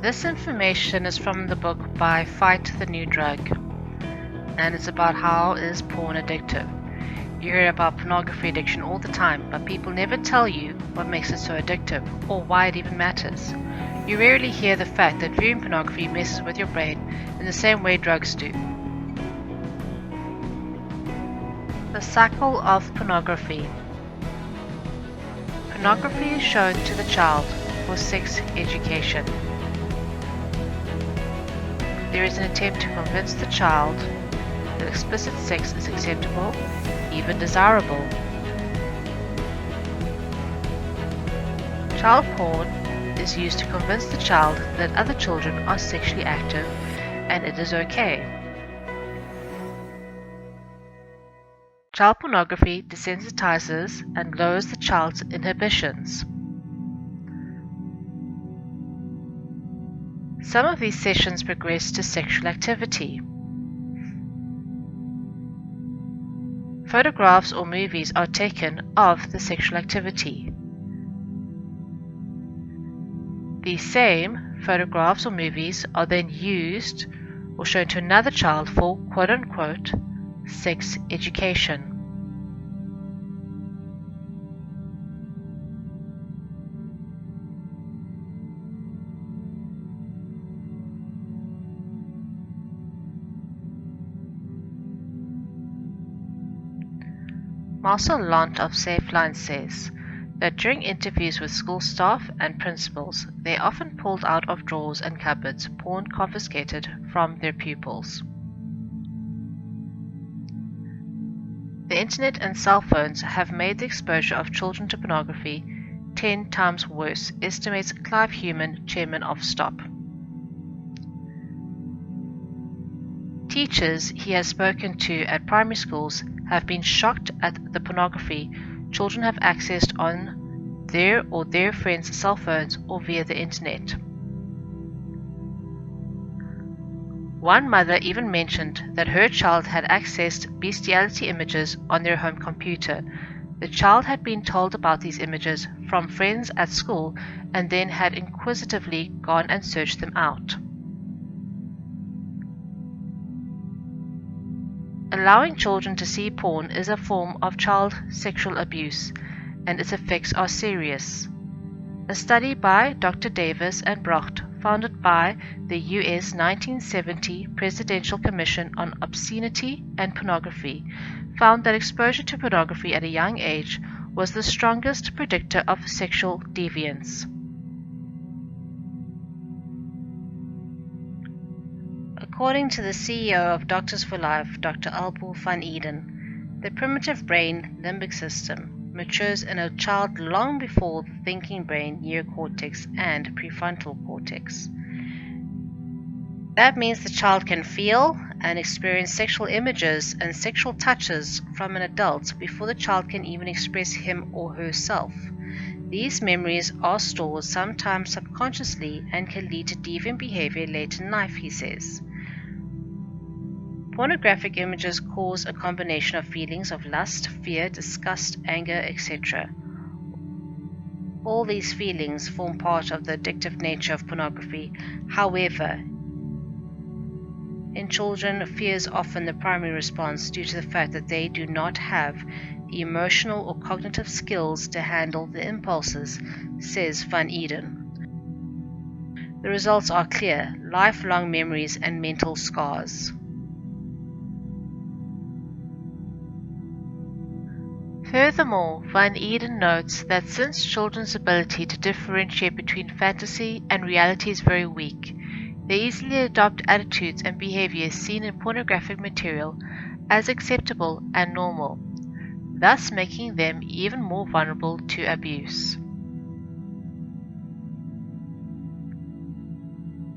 This information is from the book by Fight the New Drug, and it's about how is porn addictive. You hear about pornography addiction all the time, but people never tell you what makes it so addictive or why it even matters. You rarely hear the fact that viewing pornography messes with your brain in the same way drugs do. The cycle of pornography. Pornography is shown to the child for sex education. There is an attempt to convince the child that explicit sex is acceptable, even desirable. Child porn is used to convince the child that other children are sexually active and it is okay. Child pornography desensitizes and lowers the child's inhibitions. Some of these sessions progress to sexual activity. Photographs or movies are taken of the sexual activity. These same photographs or movies are then used or shown to another child for quote-unquote sex education. Marcel Lant of SafeLine says that during interviews with school staff and principals, they often pulled out of drawers and cupboards porn confiscated from their pupils. The internet and cell phones have made the exposure of children to pornography 10 times worse, estimates Clive Human, chairman of STOP. Teachers he has spoken to at primary schools have been shocked at the pornography children have accessed on their or their friends' cell phones or via the internet. One mother even mentioned that her child had accessed bestiality images on their home computer. The child had been told about these images from friends at school and then had inquisitively gone and searched them out. Allowing children to see porn is a form of child sexual abuse, and its effects are serious. A study by Dr. Davis and Brocht, founded by the U.S. 1970 Presidential Commission on Obscenity and Pornography, found that exposure to pornography at a young age was the strongest predictor of sexual deviance. According to the CEO of Doctors for Life, Dr. Albu van Eden, the primitive brain limbic system matures in a child long before the thinking brain neocortex and prefrontal cortex. That means the child can feel and experience sexual images and sexual touches from an adult before the child can even express him or herself. These memories are stored sometimes subconsciously and can lead to deviant behavior later in life, he says. Pornographic images cause a combination of feelings of lust, fear, disgust, anger, etc. All these feelings form part of the addictive nature of pornography. However, in children, fear is often the primary response due to the fact that they do not have the emotional or cognitive skills to handle the impulses, says Van Eden. The results are clear: lifelong memories and mental scars. Furthermore, Van Eden notes that since children's ability to differentiate between fantasy and reality is very weak, they easily adopt attitudes and behaviors seen in pornographic material as acceptable and normal, thus making them even more vulnerable to abuse.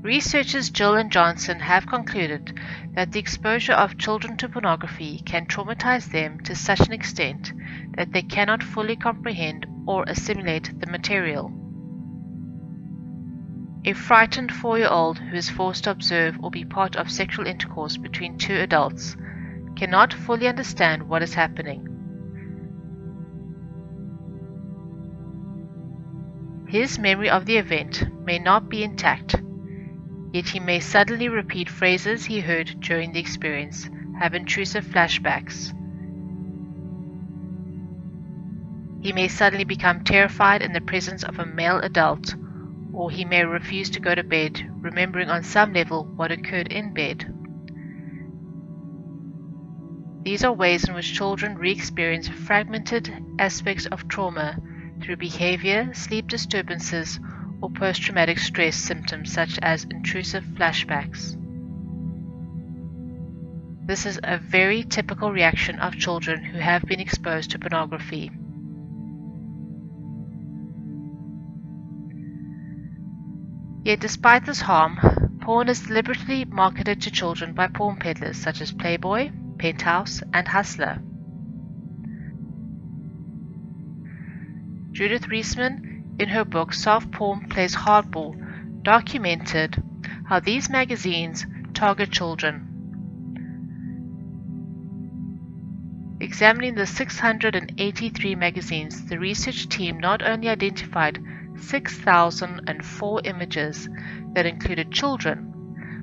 Researchers Jill and Johnson have concluded that the exposure of children to pornography can traumatize them to such an extent that they cannot fully comprehend or assimilate the material. A frightened 4-year-old who is forced to observe or be part of sexual intercourse between two adults cannot fully understand what is happening. His memory of the event may not be intact. Yet he may suddenly repeat phrases he heard during the experience, have intrusive flashbacks. He may suddenly become terrified in the presence of a male adult, or he may refuse to go to bed, remembering on some level what occurred in bed. These are ways in which children re-experience fragmented aspects of trauma through behavior, sleep disturbances, or post-traumatic stress symptoms such as intrusive flashbacks. This is a very typical reaction of children who have been exposed to pornography. Yet despite this harm, porn is deliberately marketed to children by porn peddlers such as Playboy, Penthouse, and Hustler. Judith Reisman, in her book Soft Porn Plays Hardball, documented how these magazines target children. Examining the 683 magazines, the research team not only identified 6,004 images that included children,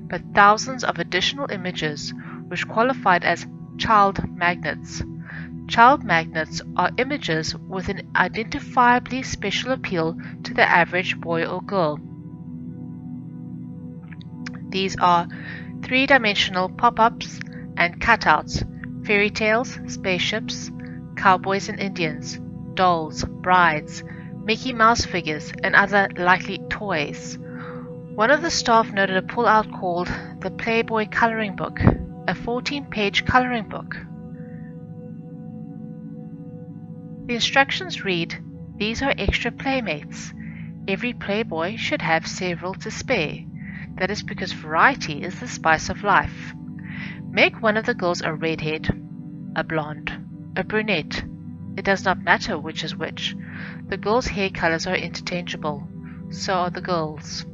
but thousands of additional images which qualified as child magnets. Child magnets are images with an identifiably special appeal to the average boy or girl. These are three-dimensional pop-ups and cutouts, fairy tales, spaceships, cowboys and Indians, dolls, brides, Mickey Mouse figures, and other likely toys. One of the staff noted a pull-out called the Playboy Coloring Book, a 14-page coloring book. The instructions read, "These are extra playmates. Every Playboy should have several to spare. That is because variety is the spice of life. Make one of the girls a redhead, a blonde, a brunette. It does not matter which is which. The girls' hair colors are interchangeable. So are the girls."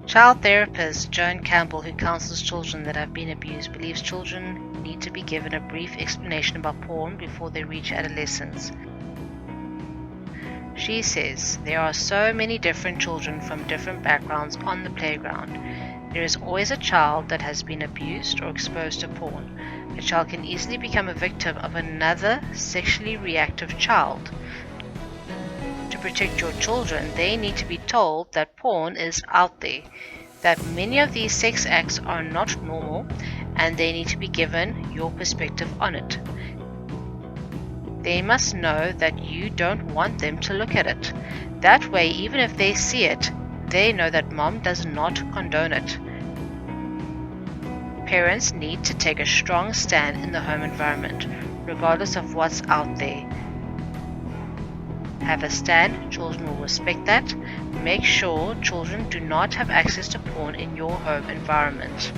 Child therapist Joan Campbell, who counsels children that have been abused, believes children need to be given a brief explanation about porn before they reach adolescence. She says, there are so many different children from different backgrounds on the playground. There is always a child that has been abused or exposed to porn. A child can easily become a victim of another sexually reactive child. To protect your children, they need to be told that porn is out there, that many of these sex acts are not normal, and they need to be given your perspective on it. They must know that you don't want them to look at it. That way, even if they see it, they know that mom does not condone it. Parents need to take a strong stand in the home environment, regardless of what's out there. Have a stand, children will respect that. Make sure children do not have access to porn in your home environment.